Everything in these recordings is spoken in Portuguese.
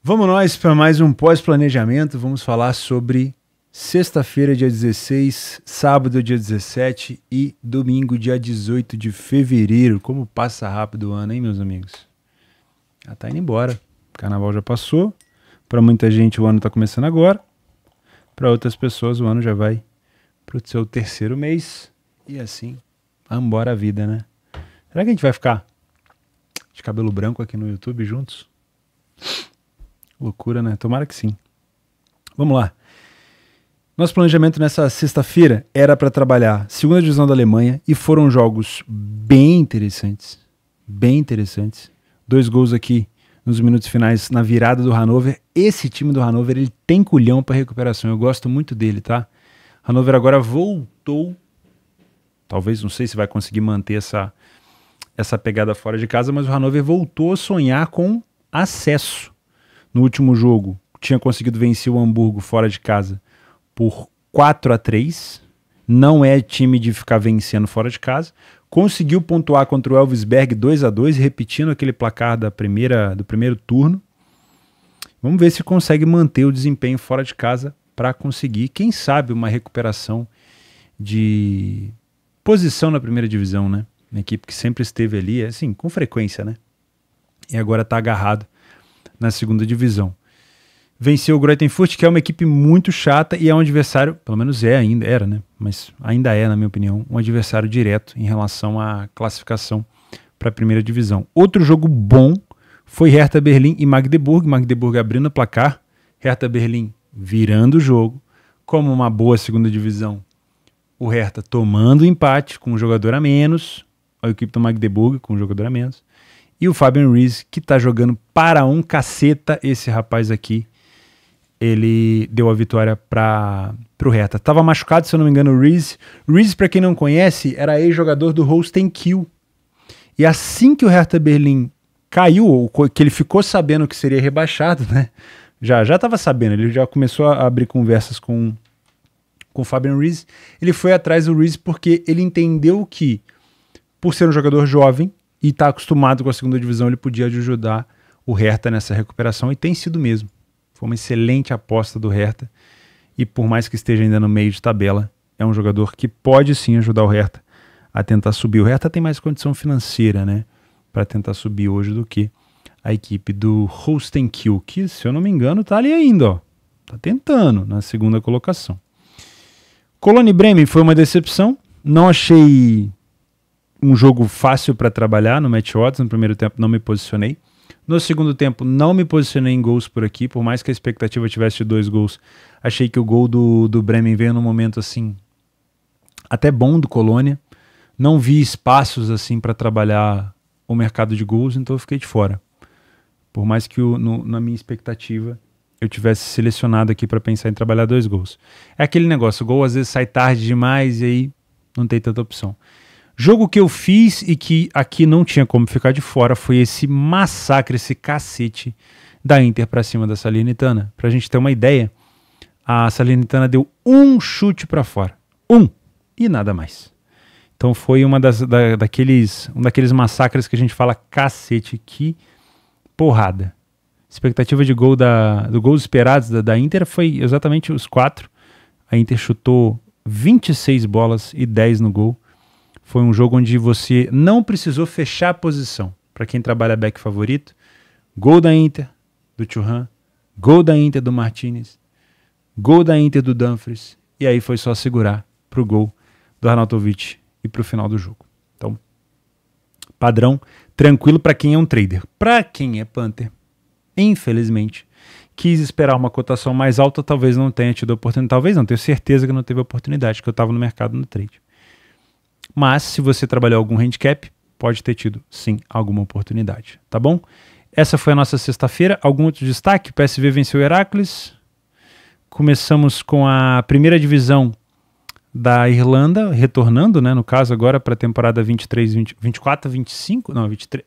Vamos nós para mais um pós-planejamento. Vamos falar sobre sexta-feira, dia 16, sábado, dia 17 e domingo, dia 18 de fevereiro. Como passa rápido o ano, hein, meus amigos? Já tá indo embora. O carnaval já passou. Para muita gente o ano tá começando agora. Para outras pessoas o ano já vai pro seu terceiro mês. E assim, vamos embora a vida, né? Será que a gente vai ficar de cabelo branco aqui no YouTube juntos? Loucura, né? Tomara que sim. Vamos lá. Nosso planejamento nessa sexta-feira era para trabalhar segunda divisão da Alemanha e foram jogos bem interessantes. Bem interessantes. 2 gols aqui nos minutos finais na virada do Hannover. Esse time do Hannover, ele tem culhão para recuperação. Eu gosto muito dele, tá? Hannover agora voltou. Talvez, não sei se vai conseguir manter essa pegada fora de casa, mas o Hannover voltou a sonhar com acesso. No último jogo, tinha conseguido vencer o Hamburgo fora de casa por 4-3. Não é time de ficar vencendo fora de casa. Conseguiu pontuar contra o Elversberg 2-2, repetindo aquele placar do primeiro turno. Vamos ver se consegue manter o desempenho fora de casa para conseguir, quem sabe, uma recuperação de posição na primeira divisão, né? Uma equipe que sempre esteve ali, assim, com frequência, né? E agora está agarrado na segunda divisão. Venceu o Greuther Fürth, que é uma equipe muito chata e é um adversário, pelo menos era, né? Mas ainda é, na minha opinião, um adversário direto em relação à classificação para a primeira divisão. Outro jogo bom foi Hertha Berlim e Magdeburg. Magdeburg abrindo o placar, Hertha Berlim virando o jogo, como uma boa segunda divisão. O Hertha tomando empate com um jogador a menos, a equipe do Magdeburg com um jogador a menos. E o Fabian Riese, que tá jogando para um caceta, esse rapaz aqui, ele deu a vitória pro Hertha. Tava machucado, se eu não me engano, o Riese. Riese, para quem não conhece, era ex-jogador do Holstein Kiel. E assim que o Hertha Berlim caiu, ou que ele ficou sabendo que seria rebaixado, né? Já tava sabendo, ele já começou a abrir conversas com o Fabian Riese. Ele foi atrás do Riese porque ele entendeu que, por ser um jogador jovem, e está acostumado com a segunda divisão, ele podia ajudar o Hertha nessa recuperação, e tem sido mesmo. Foi uma excelente aposta do Hertha, e por mais que esteja ainda no meio de tabela, é um jogador que pode sim ajudar o Hertha a tentar subir. O Hertha tem mais condição financeira, né, para tentar subir hoje do que a equipe do Holstein Kiel, que, se eu não me engano, está ali ainda, ó. Tá tentando na segunda colocação. Cologne Bremen foi uma decepção, não achei um jogo fácil para trabalhar no match odds. No primeiro tempo não me posicionei. No segundo tempo não me posicionei em gols por aqui, por mais que a expectativa tivesse de 2 gols. Achei que o gol do Bremen veio num momento assim até bom do Colônia. Não vi espaços assim para trabalhar o mercado de gols, então eu fiquei de fora. Por mais que na minha expectativa eu tivesse selecionado aqui para pensar em trabalhar 2 gols. É aquele negócio, o gol às vezes sai tarde demais e aí não tem tanta opção. Jogo que eu fiz e que aqui não tinha como ficar de fora foi esse massacre, esse cacete da Inter para cima da Salernitana. Pra gente ter uma ideia, a Salernitana deu um chute para fora. E nada mais. Então foi um daqueles massacres que a gente fala, cacete, que porrada. Expectativa de gol do gols esperados da Inter foi exatamente os 4. A Inter chutou 26 bolas e 10 no gol. Foi um jogo onde você não precisou fechar a posição. Para quem trabalha back favorito, gol da Inter, do Thuram, gol da Inter do Martinez, gol da Inter do Dumfries, e aí foi só segurar pro gol do Arnautovic e pro final do jogo. Então, padrão, tranquilo para quem é um trader. Para quem é punter, infelizmente, quis esperar uma cotação mais alta, talvez não tenha tido oportunidade, talvez não, tenho certeza que não teve oportunidade, que eu estava no mercado no trade. Mas, se você trabalhou algum handicap, pode ter tido, sim, alguma oportunidade, tá bom? Essa foi a nossa sexta-feira. Algum outro destaque? O PSV venceu o Heracles. Começamos com a primeira divisão da Irlanda, retornando, né, no caso agora para a temporada 24, 25, não, 23.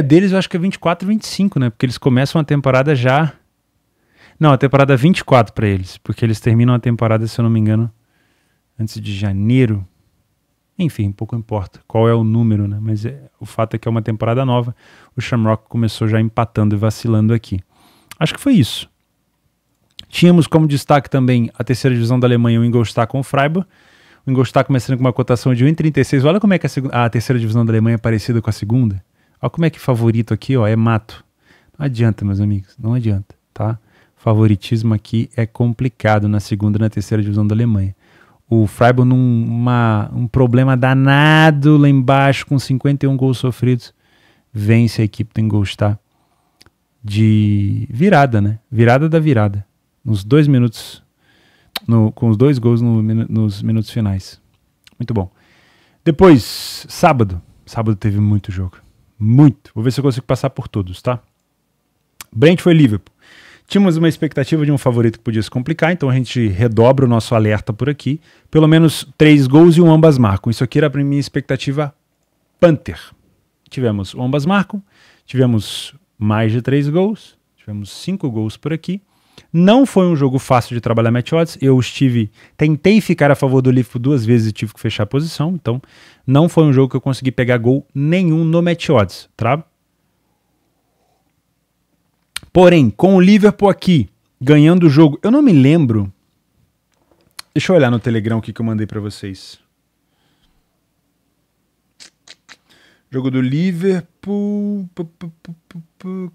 Deles eu acho que é 24, 25, né, porque eles começam a temporada já... Não, a temporada 24 para eles, porque eles terminam a temporada, se eu não me engano, antes de janeiro. Enfim, pouco importa qual é o número, né? Mas o fato é que é uma temporada nova. O Shamrock começou já empatando e vacilando aqui. Acho que foi isso. Tínhamos como destaque também a terceira divisão da Alemanha, o Ingolstadt com o Freiburg. O Ingolstadt começando com uma cotação de 1,36. Olha como é que a terceira divisão da Alemanha é parecida com a segunda. Olha como é que favorito aqui, ó, é mato. Não adianta, meus amigos, não adianta, tá? Favoritismo aqui é complicado na segunda e na terceira divisão da Alemanha. O Freiburg um problema danado lá embaixo, com 51 gols sofridos, vence a equipe do Ingolstadt de virada, né? Virada da virada. Nos 2 minutos, com os 2 gols nos minutos finais. Muito bom. Depois, sábado. Sábado teve muito jogo. Muito. Vou ver se eu consigo passar por todos, tá? Brentford e Liverpool. Tínhamos uma expectativa de um favorito que podia se complicar, então a gente redobra o nosso alerta por aqui. Pelo menos 3 gols e um ambas marcam. Isso aqui era para minha expectativa Panther. Tivemos ambas marcam, tivemos mais de 3 gols, tivemos 5 gols por aqui. Não foi um jogo fácil de trabalhar match odds. Eu tentei ficar a favor do Liverpool 2 vezes e tive que fechar a posição. Então, não foi um jogo que eu consegui pegar gol nenhum no match odds, tá? Porém, com o Liverpool aqui ganhando o jogo, eu não me lembro. Deixa eu olhar no Telegram o que eu mandei para vocês. Jogo do Liverpool.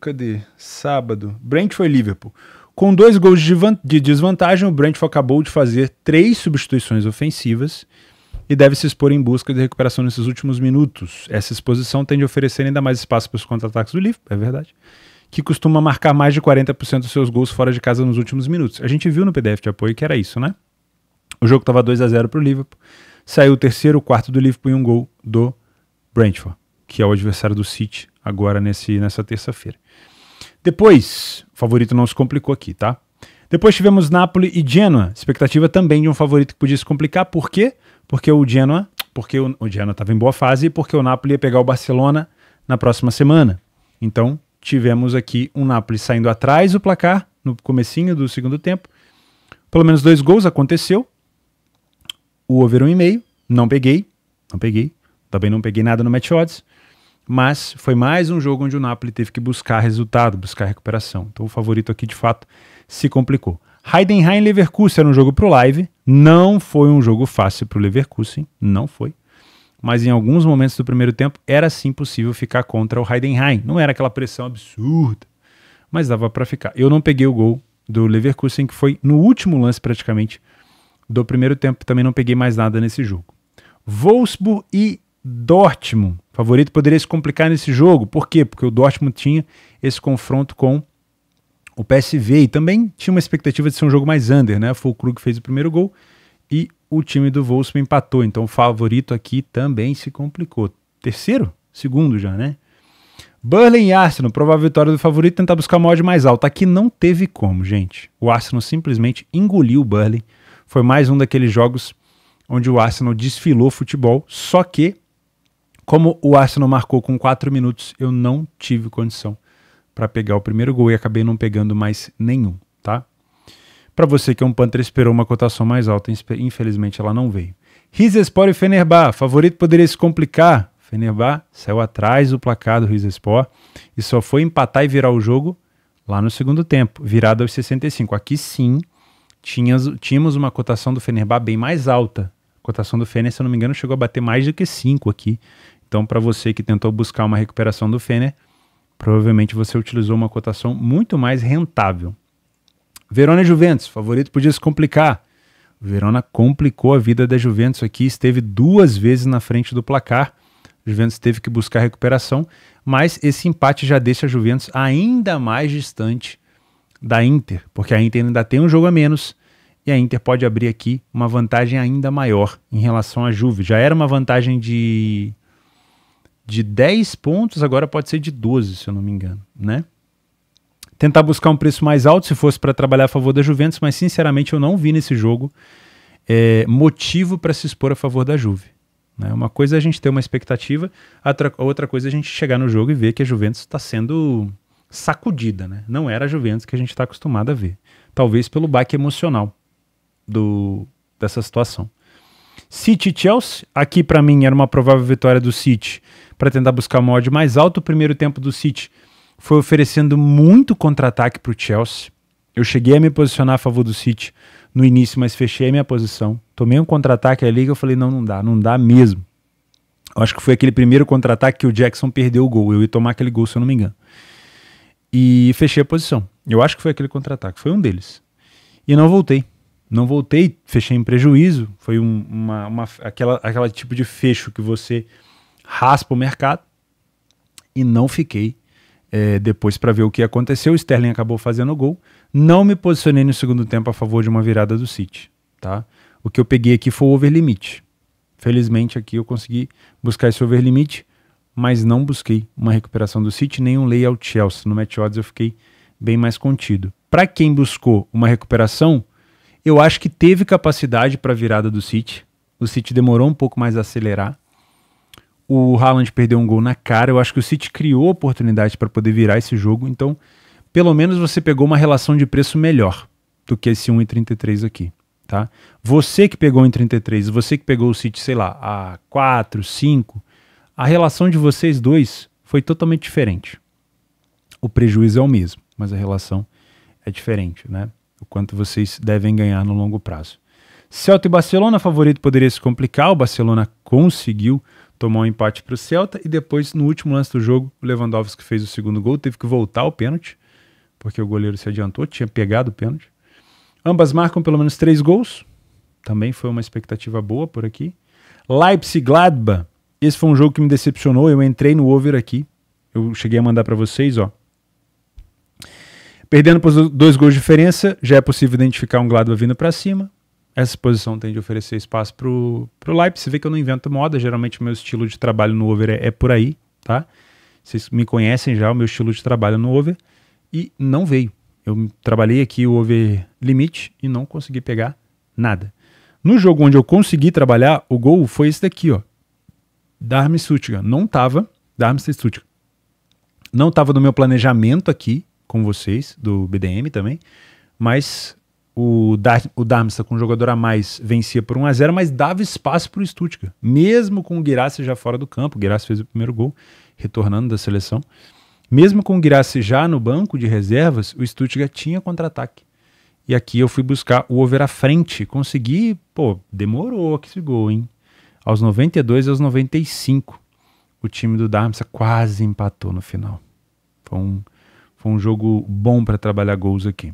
Cadê? Sábado. Brentford e Liverpool. Com 2 gols de desvantagem, o Brentford acabou de fazer 3 substituições ofensivas e deve se expor em busca de recuperação nesses últimos minutos. Essa exposição tende a oferecer ainda mais espaço para os contra-ataques do Liverpool, é verdade, que costuma marcar mais de 40% dos seus gols fora de casa nos últimos minutos. A gente viu no PDF de apoio que era isso, né? O jogo estava 2-0 para o Liverpool, saiu o terceiro, o quarto do Liverpool e um gol do Brentford, que é o adversário do City agora nessa terça-feira. Depois, o favorito não se complicou aqui, tá? Depois tivemos Napoli e Genoa, expectativa também de um favorito que podia se complicar. Por quê? Porque o Genoa estava em boa fase e porque o Napoli ia pegar o Barcelona na próxima semana. Então, tivemos aqui um Napoli saindo atrás do placar no comecinho do segundo tempo. Pelo menos 2 gols aconteceu. O over 1,5, não peguei. Também não peguei nada no match odds. Mas foi mais um jogo onde o Napoli teve que buscar resultado, buscar recuperação. Então o favorito aqui, de fato, se complicou. Heidenheim e Leverkusen era um jogo pro live. Não foi um jogo fácil pro Leverkusen, não foi. Mas em alguns momentos do primeiro tempo era sim possível ficar contra o Heidenheim. Não era aquela pressão absurda, mas dava para ficar. Eu não peguei o gol do Leverkusen, que foi no último lance praticamente do primeiro tempo. Também não peguei mais nada nesse jogo. Wolfsburg e Dortmund. O favorito poderia se complicar nesse jogo. Por quê? Porque o Dortmund tinha esse confronto com o PSV e também tinha uma expectativa de ser um jogo mais under, né? Foi o Krug que fez o primeiro gol e o time do Wolfsburg empatou. Então o favorito aqui também se complicou. Terceiro? Segundo já, né? Burnley e Arsenal. Provável vitória do favorito, tentar buscar uma odd mais alta. Aqui não teve como, gente. O Arsenal simplesmente engoliu o Burnley. Foi mais um daqueles jogos onde o Arsenal desfilou futebol, só que como o Arsenal marcou com 4 minutos, eu não tive condição para pegar o primeiro gol e acabei não pegando mais nenhum, tá? Para você que é um Panther, esperou uma cotação mais alta, infelizmente ela não veio. Rizespor e Fenerbahçe, favorito poderia se complicar. Fenerbahçe saiu atrás do placar do Rizespor e só foi empatar e virar o jogo lá no segundo tempo, virado aos 65. Aqui sim, tínhamos uma cotação do Fenerbahçe bem mais alta. A cotação do Fener, se eu não me engano, chegou a bater mais do que 5 aqui. Então, para você que tentou buscar uma recuperação do Fener, provavelmente você utilizou uma cotação muito mais rentável. Verona e Juventus, favorito podia se complicar. O Verona complicou a vida da Juventus aqui, esteve 2 vezes na frente do placar. A Juventus teve que buscar recuperação, mas esse empate já deixa a Juventus ainda mais distante da Inter, porque a Inter ainda tem um jogo a menos e a Inter pode abrir aqui uma vantagem ainda maior em relação à Juve. Já era uma vantagem de 10 pontos, agora pode ser de 12, se eu não me engano, né? Tentar buscar um preço mais alto se fosse para trabalhar a favor da Juventus, mas sinceramente eu não vi nesse jogo motivo para se expor a favor da Juve. Né? Uma coisa é a gente ter uma expectativa, outra coisa é a gente chegar no jogo e ver que a Juventus está sendo sacudida, né? Não era a Juventus que a gente está acostumado a ver. Talvez pelo baque emocional dessa situação. City e Chelsea, aqui para mim era uma provável vitória do City para tentar buscar uma odd mais alta. O primeiro tempo do City foi oferecendo muito contra-ataque para o Chelsea. Eu cheguei a me posicionar a favor do City no início, mas fechei a minha posição. Tomei um contra-ataque ali que eu falei, não dá mesmo. Eu acho que foi aquele primeiro contra-ataque que o Jackson perdeu o gol. Eu ia tomar aquele gol, se eu não me engano. E fechei a posição. Eu acho que foi aquele contra-ataque, foi um deles. E não voltei. Não voltei, fechei em prejuízo. Foi aquela tipo de fecho que você raspa o mercado. E não fiquei depois para ver o que aconteceu. O Sterling acabou fazendo o gol. Não me posicionei no segundo tempo a favor de uma virada do City. Tá? O que eu peguei aqui foi o over limite. Felizmente aqui eu consegui buscar esse over limite, mas não busquei uma recuperação do City, nem um layout Chelsea. No match odds eu fiquei bem mais contido. Para quem buscou uma recuperação, eu acho que teve capacidade para a virada do City. O City demorou um pouco mais a acelerar. O Haaland perdeu um gol na cara. Eu acho que o City criou oportunidade para poder virar esse jogo. Então, pelo menos você pegou uma relação de preço melhor do que esse 1,33 aqui. Tá? Você que pegou em 33, você que pegou o City, sei lá, a 4, 5, a relação de vocês dois foi totalmente diferente. O prejuízo é o mesmo, mas a relação é diferente, né? O quanto vocês devem ganhar no longo prazo. Celta e Barcelona, favorito poderia se complicar, o Barcelona conseguiu tomar um empate para o Celta e depois, no último lance do jogo, o Lewandowski fez o segundo gol, teve que voltar o pênalti, porque o goleiro se adiantou, tinha pegado o pênalti. Ambas marcam pelo menos 3 gols. Também foi uma expectativa boa por aqui. Leipzig-Gladbach. Esse foi um jogo que me decepcionou. Eu entrei no over aqui. Eu cheguei a mandar para vocês, ó. Perdendo por 2 gols de diferença, já é possível identificar um Gladbach vindo para cima. Essa posição tende a oferecer espaço pro Leipzig. Você vê que eu não invento moda. Geralmente o meu estilo de trabalho no over é por aí, tá? Vocês me conhecem já, o meu estilo de trabalho no over. E não veio. Eu trabalhei aqui o over limite e não consegui pegar nada. No jogo onde eu consegui trabalhar, o gol foi esse daqui, ó. Darmstadt. Não tava no meu planejamento aqui com vocês, do BDM também, mas o Darmstadt com um jogador a mais vencia por 1-0, mas dava espaço para o Stuttgart, mesmo com o Guirassy já fora do campo. O Guirassy fez o primeiro gol, retornando da seleção. Mesmo com o Guirassy já no banco de reservas, o Stuttgart tinha contra-ataque. E aqui eu fui buscar o over à frente. Consegui, demorou esse gol, hein? Aos 92 e aos 95, o time do Darmstadt quase empatou no final. Foi um jogo bom para trabalhar gols aqui.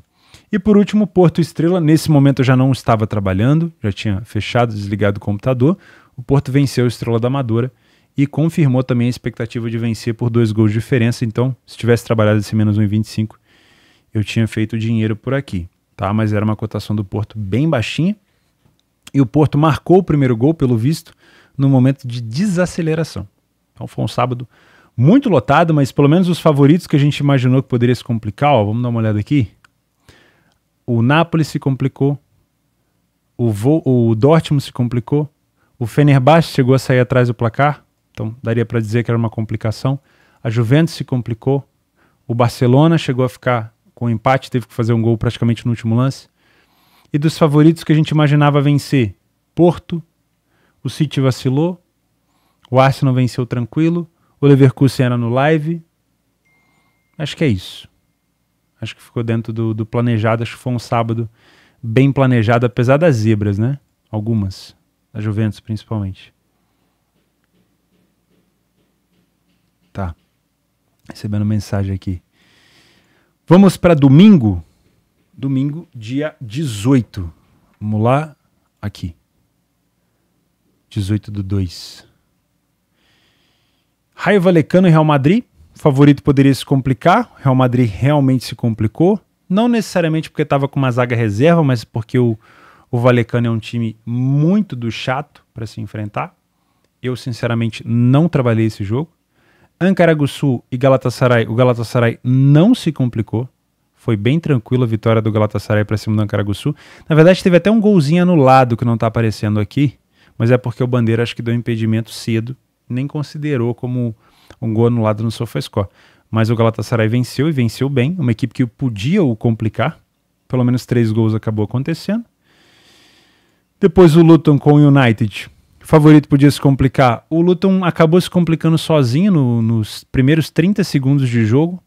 E por último, Porto Estrela. Nesse momento eu já não estava trabalhando, já tinha fechado, desligado o computador. O Porto venceu o Estrela da Amadora e confirmou também a expectativa de vencer por 2 gols de diferença. Então, se tivesse trabalhado esse menos 1,25, eu tinha feito dinheiro por aqui, tá? Mas era uma cotação do Porto bem baixinha. E o Porto marcou o primeiro gol, pelo visto, no momento de desaceleração. Então foi um sábado muito lotado, mas pelo menos os favoritos que a gente imaginou que poderia se complicar, ó, vamos dar uma olhada aqui. O Napoli se complicou, o Dortmund se complicou, o Fenerbahçe chegou a sair atrás do placar, então daria para dizer que era uma complicação. A Juventus se complicou, o Barcelona chegou a ficar com um empate, teve que fazer um gol praticamente no último lance. E dos favoritos que a gente imaginava vencer, Porto, o City vacilou, o Arsenal venceu tranquilo, o Leverkusen era no live. Acho que é isso. Acho que ficou dentro do planejado. Acho que foi um sábado bem planejado, apesar das zebras, né? Algumas. Da Juventus, principalmente. Tá. Recebendo mensagem aqui. Vamos para domingo. Domingo, dia 18. Vamos lá. Aqui. 18/2. Raio Vallecano e Real Madrid. O favorito poderia se complicar. O Real Madrid realmente se complicou. Não necessariamente porque estava com uma zaga reserva, mas porque o Vallecano é um time muito do chato para se enfrentar. Eu, sinceramente, não trabalhei esse jogo. Ankaraguçu e Galatasaray. O Galatasaray não se complicou. Foi bem tranquila a vitória do Galatasaray para cima do Ankaraguçu. Na verdade, teve até um golzinho anulado que não está aparecendo aqui, mas é porque o Bandeira acho que deu impedimento cedo, nem considerou como um gol anulado no SofaScore. Mas o Galatasaray venceu e venceu bem, uma equipe que podia o complicar. Pelo menos 3 gols acabou acontecendo. Depois o Luton com o United. O favorito podia se complicar. O Luton acabou se complicando sozinho nos primeiros 30 segundos de jogo.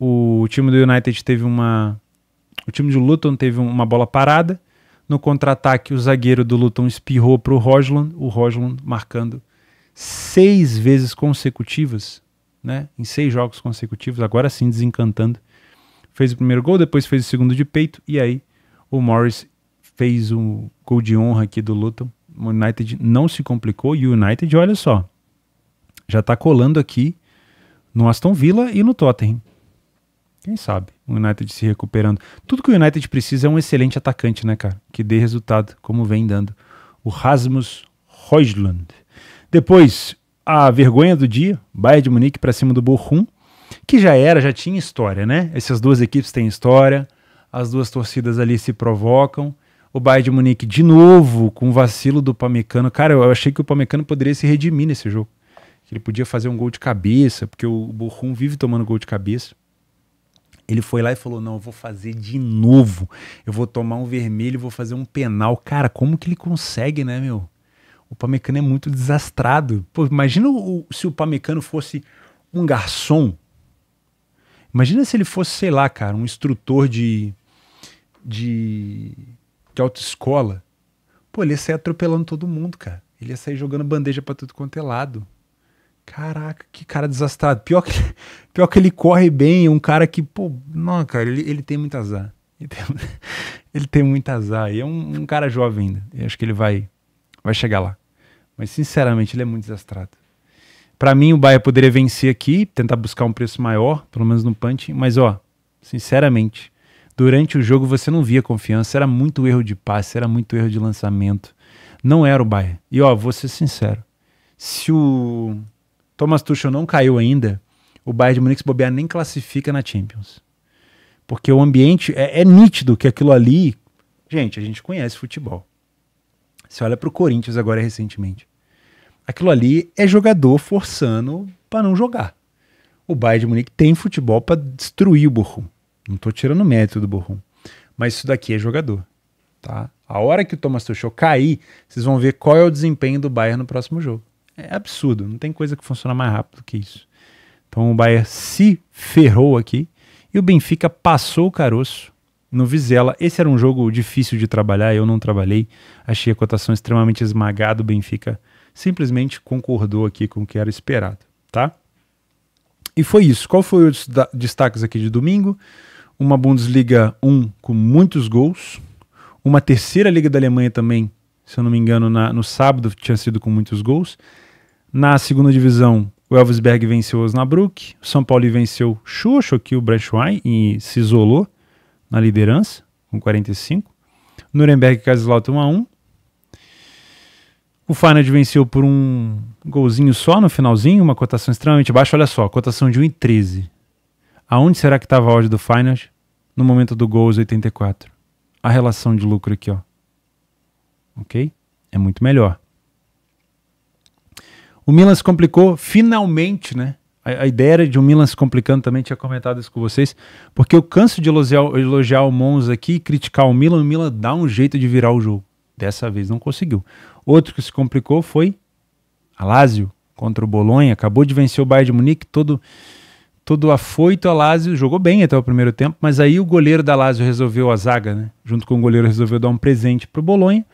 o time do United teve uma... O time de Luton teve uma bola parada. No contra-ataque, o zagueiro do Luton espirrou para o Højlund marcando 6 vezes consecutivas, né? Em 6 jogos consecutivos, agora sim desencantando. Fez o primeiro gol, depois fez o segundo de peito, e aí o Morris fez o gol de honra aqui do Luton. O United não se complicou, e o United, olha só, já está colando aqui no Aston Villa e no Tottenham. Quem sabe o United se recuperando. Tudo que o United precisa é um excelente atacante, né, cara? Que dê resultado, como vem dando o Rasmus Højlund. Depois, a vergonha do dia, Bayern de Munique para cima do Bochum, que já tinha história, né? Essas duas equipes têm história, as duas torcidas ali se provocam. O Bayern de Munique, de novo, com o vacilo do Upamecano. Cara, eu achei que o Upamecano poderia se redimir nesse jogo. Ele podia fazer um gol de cabeça, porque o Bochum vive tomando gol de cabeça. Ele foi lá e falou, não, eu vou fazer de novo. Eu vou tomar um vermelho e vou fazer um penal. Cara, como que ele consegue, né, meu? O Upamecano é muito desastrado. Pô, imagina se o Upamecano fosse um garçom. Imagina se ele fosse, sei lá, cara, um instrutor de autoescola. Pô, ele ia sair atropelando todo mundo, cara. Ele ia sair jogando bandeja pra tudo quanto é lado. Caraca, que cara desastrado. Pior que ele corre bem, um cara que, pô, não, cara, ele tem muito azar. Ele tem muito azar. E é um cara jovem ainda. Eu acho que ele vai chegar lá. Mas, sinceramente, ele é muito desastrado. Pra mim, o Bayern poderia vencer aqui, tentar buscar um preço maior, pelo menos no punch. Mas, ó, sinceramente, durante o jogo você não via confiança. Era muito erro de passe, era muito erro de lançamento. Não era o Bayern. E, ó, vou ser sincero. Se o Thomas Tuchel não caiu ainda, o Bayern de Munique se bobear nem classifica na Champions. Porque o ambiente é nítido que aquilo ali... Gente, a gente conhece futebol. Você olha pro Corinthians agora recentemente. Aquilo ali é jogador forçando para não jogar. O Bayern de Munique tem futebol para destruir o Bochum. Não tô tirando mérito do Bochum. Mas isso daqui é jogador. Tá? A hora que o Thomas Tuchel cair, vocês vão ver qual é o desempenho do Bayern no próximo jogo. É absurdo, não tem coisa que funciona mais rápido que isso. Então o Bayern se ferrou aqui e o Benfica passou o caroço no Vizela. Esse era um jogo difícil de trabalhar, eu não trabalhei. Achei a cotação extremamente esmagada, o Benfica simplesmente concordou aqui com o que era esperado, tá? E foi isso. Qual foi os destaques aqui de domingo? Uma Bundesliga 1 com muitos gols, uma terceira Liga da Alemanha também, se eu não me engano, no sábado tinha sido com muitos gols. Na segunda divisão, o Elversberg venceu o Osnabrück, o São Paulo venceu xoxo aqui o Braunschweig e se isolou na liderança, com 45. Nuremberg e Kaiserslautern 1-1. O Feyenoord venceu por um golzinho só no finalzinho, uma cotação extremamente baixa. Olha só, cotação de 1,13. Aonde será que estava a odd do Feyenoord? No momento do gol, os 84. A relação de lucro aqui, ó. Ok? É muito melhor. O Milan se complicou finalmente, né? A ideia era de o Milan se complicando também, tinha comentado isso com vocês, porque eu canso de elogiar o Monza aqui e criticar o Milan dá um jeito de virar o jogo. Dessa vez não conseguiu. Outro que se complicou foi a Lazio contra o Bolonha, acabou de vencer o Bayern de Munique, todo afoito. A Lazio jogou bem até o primeiro tempo, mas aí o goleiro da Lazio resolveu a zaga, né? Junto com o goleiro resolveu dar um presente pro Bolonha,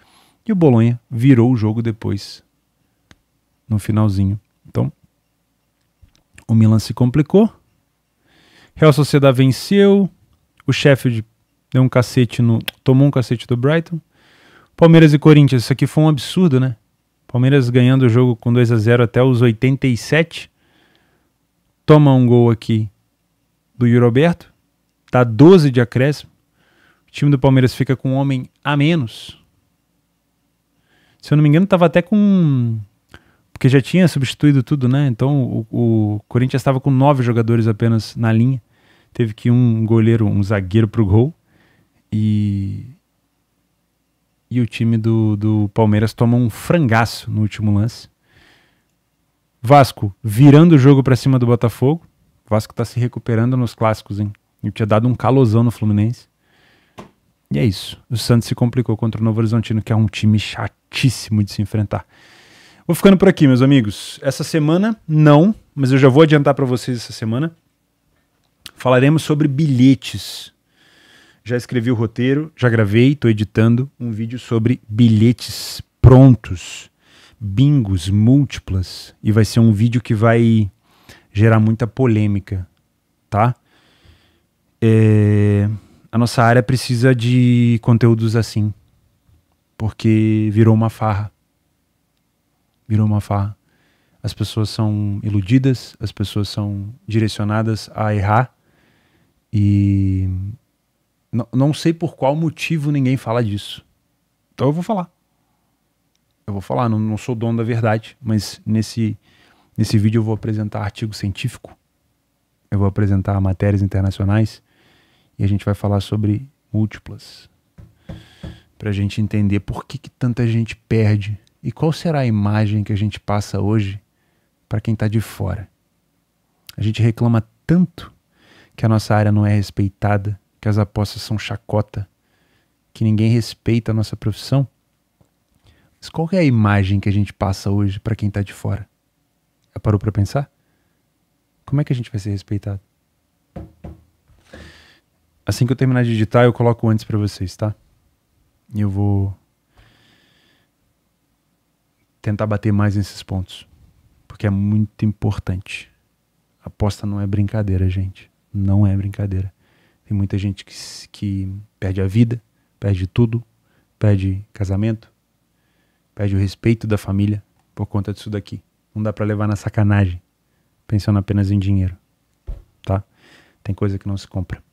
e o Bolonha virou o jogo depois, no finalzinho. Então, o Milan se complicou. Real Sociedad venceu. O Sheffield deu um cacete tomou um cacete do Brighton. Palmeiras e Corinthians, isso aqui foi um absurdo, né? Palmeiras ganhando o jogo com 2-0 até os 87. Toma um gol aqui do Yuri Alberto. Dá 12 de acréscimo. O time do Palmeiras fica com um homem a menos. Se eu não me engano, estava até com... Porque já tinha substituído tudo, né? Então o Corinthians estava com 9 jogadores apenas na linha. Teve que um goleiro, um zagueiro pro gol. E o time do Palmeiras toma um frangaço no último lance. Vasco virando o jogo para cima do Botafogo. O Vasco tá se recuperando nos clássicos, hein? Eu tinha dado um calosão no Fluminense. E é isso. O Santos se complicou contra o Novo Horizontino, que é um time chatíssimo de se enfrentar. Vou ficando por aqui, meus amigos. Essa semana, não, mas eu já vou adiantar para vocês essa semana. Falaremos sobre bilhetes. Já escrevi o roteiro, já gravei, estou editando um vídeo sobre bilhetes prontos, bingos múltiplas, e vai ser um vídeo que vai gerar muita polêmica, tá? A nossa área precisa de conteúdos assim, porque virou uma farra. Virou uma farra. As pessoas são iludidas, as pessoas são direcionadas a errar, e não sei por qual motivo ninguém fala disso. Então eu vou falar. Não sou dono da verdade, mas nesse vídeo eu vou apresentar artigo científico, eu vou apresentar matérias internacionais, e a gente vai falar sobre múltiplas, pra gente entender por que tanta gente perde, e qual será a imagem que a gente passa hoje para quem tá de fora. A gente reclama tanto que a nossa área não é respeitada, que as apostas são chacota, que ninguém respeita a nossa profissão. Mas qual que é a imagem que a gente passa hoje para quem tá de fora? Já parou para pensar? Como é que a gente vai ser respeitado? Assim que eu terminar de editar, eu coloco antes para vocês, tá? E eu vou tentar bater mais nesses pontos, porque é muito importante. A aposta não é brincadeira, gente. Não é brincadeira. Tem muita gente que perde a vida, perde tudo, perde casamento, perde o respeito da família por conta disso daqui. Não dá pra levar na sacanagem, pensando apenas em dinheiro, tá? Tem coisa que não se compra.